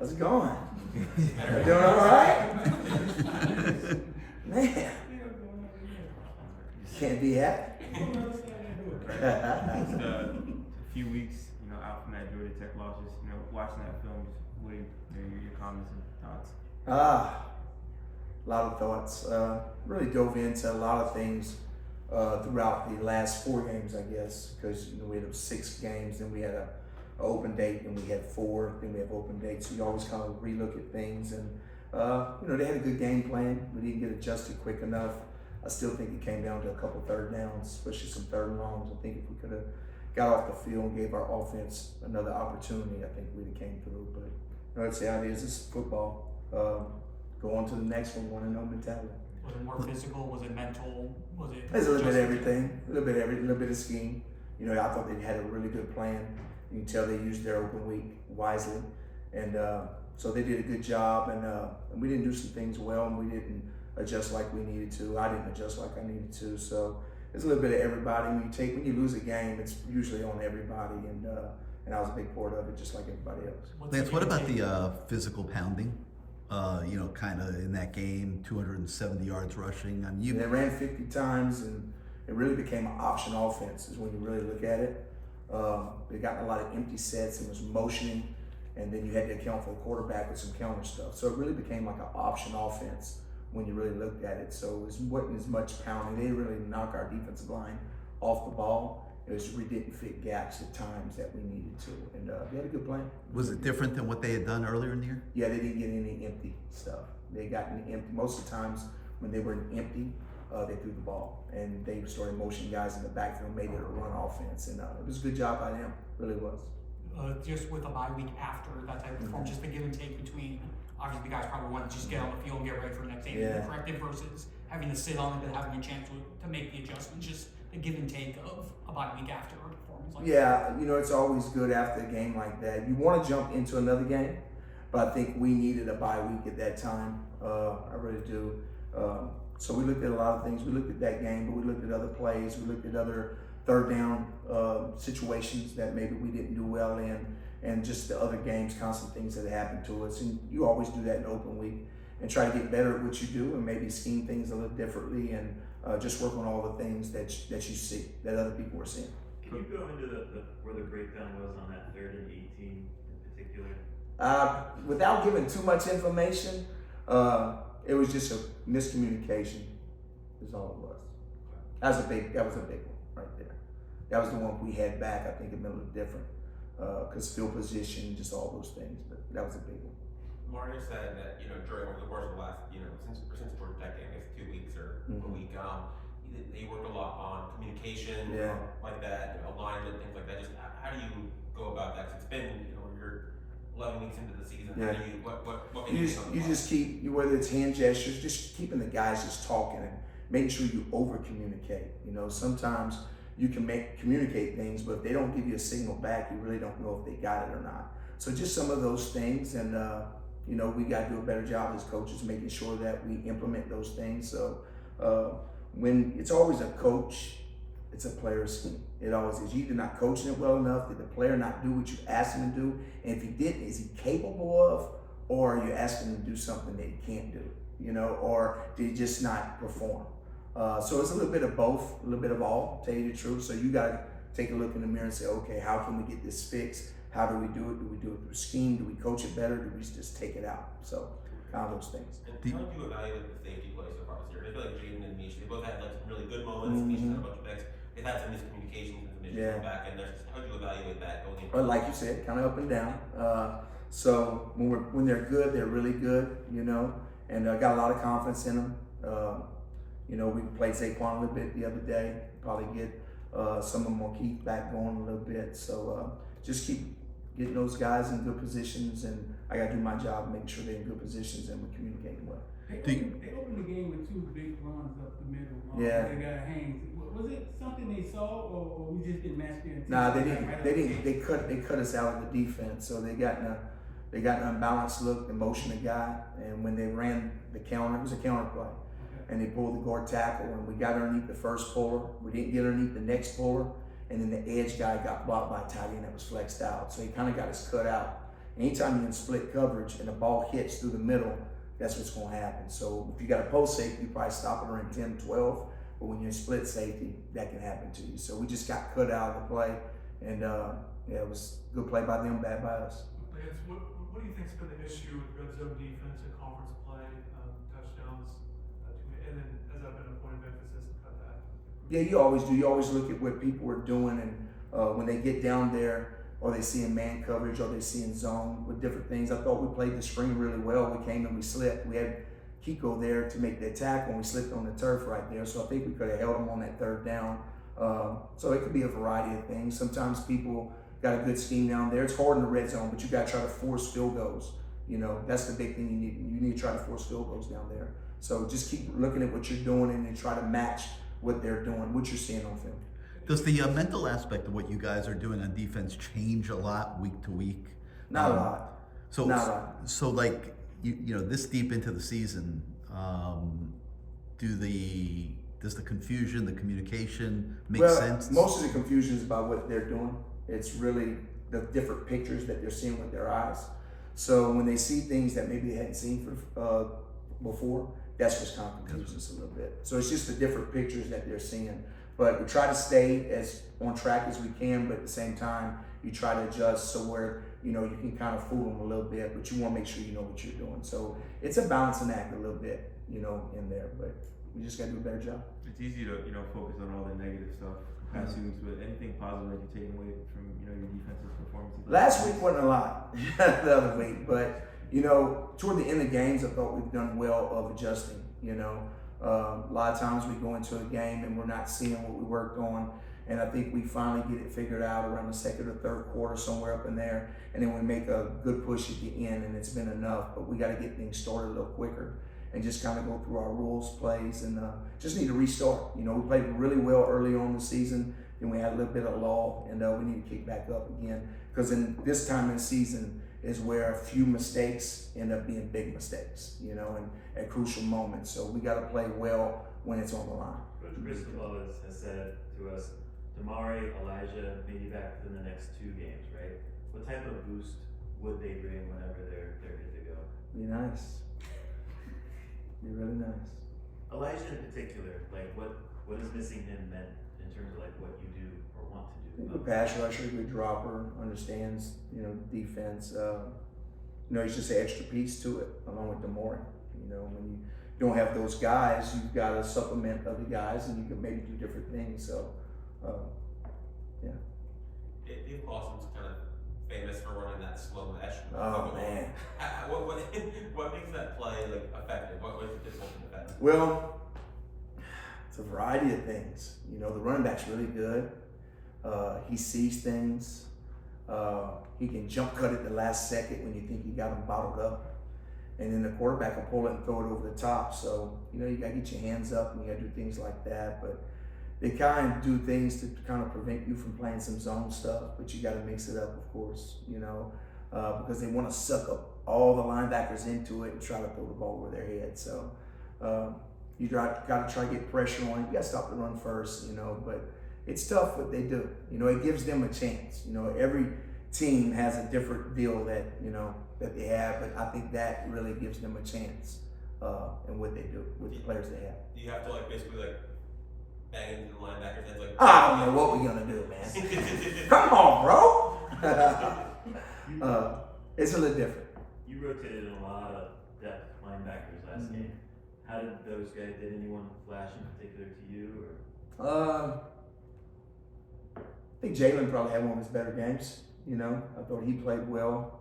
How's it going? You doing all right? Man, can't be happy. Just a few weeks, out from that Georgia Tech loss, just watching that film, just what are your comments and thoughts? A lot of thoughts. Really dove into a lot of things throughout the last 4 games, I guess, because we had 6 games, then we had a open date, and we had 4, then we have open dates. So you always kind of relook at things, and they had a good game plan. We didn't get adjusted quick enough. I still think it came down to a couple third downs, especially some third and longs. I think if we could have got off the field and gave our offense another opportunity, I think we'd have came through. But I'd say how it is. It's football. Go on to the next one, 1-0 mentality. Was it more physical? Was it mental? Was it? It's a little bit of everything. A little bit of scheme. I thought they had a really good plan. You can tell they used their open week wisely, and so they did a good job. And we didn't do some things well, and we didn't adjust like we needed to. I didn't adjust like I needed to. So it's a little bit of everybody. When you lose a game, it's usually on everybody, and I was a big part of it, just like everybody else. Lance, what about the physical pounding? Kind of in that game, 270 yards rushing. They ran 50 times, and it really became an option offense is when you really look at it. They got a lot of empty sets and was motioning, and then you had to account for the quarterback with some counter stuff. So it really became like an option offense when you really looked at it. So it wasn't as much pounding. They didn't really knock our defensive line off the ball. It was we didn't fit gaps at times that we needed to, and we had a good plan. Was it different than what they had done earlier in the year? Yeah, they didn't get any empty stuff. They got any empty. Most of the times when they were empty, they threw the ball, and they started motioning guys in the backfield, made it a run offense, and it was a good job by them. Really was. Just with a bye week after that type of performance, just the give and take between, obviously the guys probably want to just get on the field and get ready for the next game and be corrected versus having to sit on it and having a chance to make the adjustments, just the give and take of a bye week after a performance like that. Yeah, it's always good after a game like that. You want to jump into another game, but I think we needed a bye week at that time. I really do. So we looked at a lot of things. We looked at that game, but we looked at other plays. We looked at other third down situations that maybe we didn't do well in, and just the other games, constant things that happened to us. And you always do that in open week and try to get better at what you do and maybe scheme things a little differently and just work on all the things that you see, that other people are seeing. Can you go into where the breakdown was on that 3rd and 18 in particular? Without giving too much information, it was just a miscommunication is all it was. That was a big one right there. That was the one we had back. I think it meant a little different because field position, just all those things, but that was a big one. Mario said that, during over the course of the last, since Georgia Tech game, I guess 2 weeks or a week, they worked a lot on communication, like that, alignment, things like that. Just how do you go about that? 'Cause it's been, you're 11 weeks into the season. Yeah. How do what can You just keep, whether it's hand gestures, just keeping the guys just talking and making sure you over communicate. Sometimes you can communicate things, but if they don't give you a signal back, you really don't know if they got it or not. So just some of those things, and we got to do a better job as coaches making sure that we implement those things. So when it's always a coach, it's a player scheme. It always is. You're either not coaching it well enough, did the player not do what you asked him to do? And if he didn't, is he capable of, or are you asking him to do something that he can't do? Or did he just not perform? So it's a little bit of both, a little bit of all, to tell you the truth. So you got to take a look in the mirror and say, okay, how can we get this fixed? How do we do it? Do we do it through scheme? Do we coach it better? Do we just take it out? So kind of those things. And how do you evaluate the safety play so far this year? I feel like Jaden and Misha, they both had some really good moments. Misha had a bunch of picks. They've had some miscommunications and some issues back in there. How do you evaluate that going into? Well, like you said, kind of up and down. So when they're good, they're really good, and I got a lot of confidence in them. We played Saquon a little bit the other day. Probably get some of Markeith back going a little bit. So just keep getting those guys in good positions, and I got to do my job making sure they're in good positions and we're communicating well. They opened the game with 2 big runs up the middle. They got Haynes. Was it something they saw, or we just didn't match their? Nah, they didn't. They cut us out of the defense, so they got an unbalanced look. They motioned the guy, and when they ran the counter, it was a counter play. And they pulled the guard tackle, and we got underneath the first puller. We didn't get underneath the next puller, and then the edge guy got blocked by a tight end that was flexed out. So he kind of got us cut out. Anytime you're in split coverage and the ball hits through the middle, that's what's going to happen. So if you got a post safety, you probably stop it around 10, 12. But when you're in split safety, that can happen to you. So we just got cut out of the play. And it was good play by them, bad by us. Lance, what do you think's been the issue with red zone defense and conference play, touchdowns, and then has that been a point of emphasis about that? Yeah, you always do. You always look at what people are doing, and when they get down there, or they see in man coverage, or they see in zone with different things. I thought we played the screen really well. We came and we slipped. We had Kiko there to make that tackle, and we slipped on the turf right there. So I think we could have held him on that third down. So it could be a variety of things. Sometimes people got a good scheme down there. It's hard in the red zone, but you got to try to force field goals. You know, that's the big thing you need. You need to try to force field goals down there. So just keep looking at what you're doing and then try to match what they're doing, what you're seeing on film. Does the mental aspect of what you guys are doing on defense change a lot week to week? Not a lot. So, Not a lot. so like you know, this deep into the season, does the confusion, the communication make sense? Most of the confusion is about what they're doing. It's really the different pictures that they're seeing with their eyes. So when they see things that maybe they hadn't seen before, that's what's kind of confusing us a little bit. So it's just the different pictures that they're seeing. But we try to stay as on track as we can, but at the same time, you try to adjust so where, you know, you can kind of fool them a little bit, but you want to make sure you know what you're doing. So it's a balancing act a little bit, you know, in there, but we just got to do a better job. It's easy to, you know, focus on all the negative stuff past 2 weeks, but anything positive that you're taking away from, you know, your defensive performance? Last week wasn't a lot, the other week, but, you know, toward the end of games, I thought we've done well of adjusting, you know. A lot of times we go into a game and we're not seeing what we worked on, and I think we finally get it figured out around the second or third quarter, somewhere up in there, and then we make a good push at the end, and it's been enough, but we got to get things started a little quicker and just kind of go through our rules plays and just need to restart. You know, we played really well early on in the season, then we had a little bit of lull, and we need to kick back up again, because in this time in the season is where a few mistakes end up being big mistakes, you know, and at crucial moments. So we got to play well when it's on the line. Coach Cristobal has said to us, Damari, Elijah, maybe back within the next 2 games, right? What type of boost would they bring whenever they're good to go? Be nice. Be really nice. Elijah in particular, like what is missing him meant in terms of like what you do or want to do? Good pass rusher, good dropper, understands, you know, defense. You know, he's just an extra piece to it, along with Damari. You know, when you don't have those guys, you've got to supplement other guys, and you can maybe do different things. So, yeah. Dave Clawson's kind of famous for running that slow mesh. Oh man. What makes that play like effective? What makes it difficult to defend? Well, it's a variety of things. You know, the running back's really good. He sees things. He can jump cut at the last second when you think you got him bottled up. And then the quarterback will pull it and throw it over the top. So, you know, you got to get your hands up and you got to do things like that. But they kind of do things to kind of prevent you from playing some zone stuff. But you got to mix it up, of course, you know, because they want to suck up all the linebackers into it and try to throw the ball over their head. So you got to try to get pressure on it. You got to stop the run first, you know. But it's tough what they do. You know, it gives them a chance. You know, every team has a different deal that, you know, that they have, but I think that really gives them a chance in what they do with the players they have. Do you have to like basically like bang into the linebackers and like? I don't know what we're gonna do, man. Come on, bro. It's a little different. You rotated a lot of depth linebackers last game. How did those guys? Did anyone flash in particular to you, or? I think Jalen probably had one of his better games. You know, I thought he played well.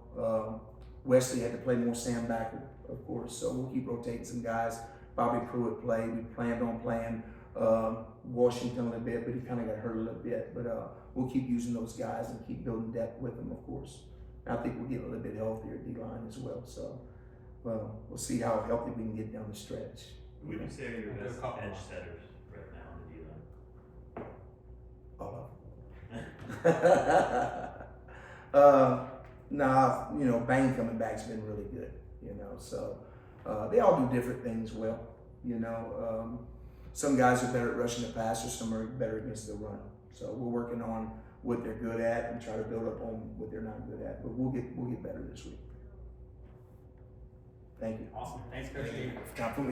Wesley had to play more Sam backer, of course, so we'll keep rotating some guys. Bobby Pruitt played. We planned on playing Washington a little bit, but he kind of got hurt a little bit. But we'll keep using those guys and keep building depth with them, of course. I think we'll get a little bit healthier D-line as well. So we'll see how healthy we can get down the stretch. Who would you say are your best edge setters right now on the D-line? All of them. Nah, you know, Bang coming back's been really good, you know, so they all do different things well, you know. Some guys are better at rushing the passer, some are better against the run. So we're working on what they're good at and try to build up on what they're not good at. But we'll get better this week. Thank you. Awesome. Thanks, Coach. Thank you. Dave. Time for me.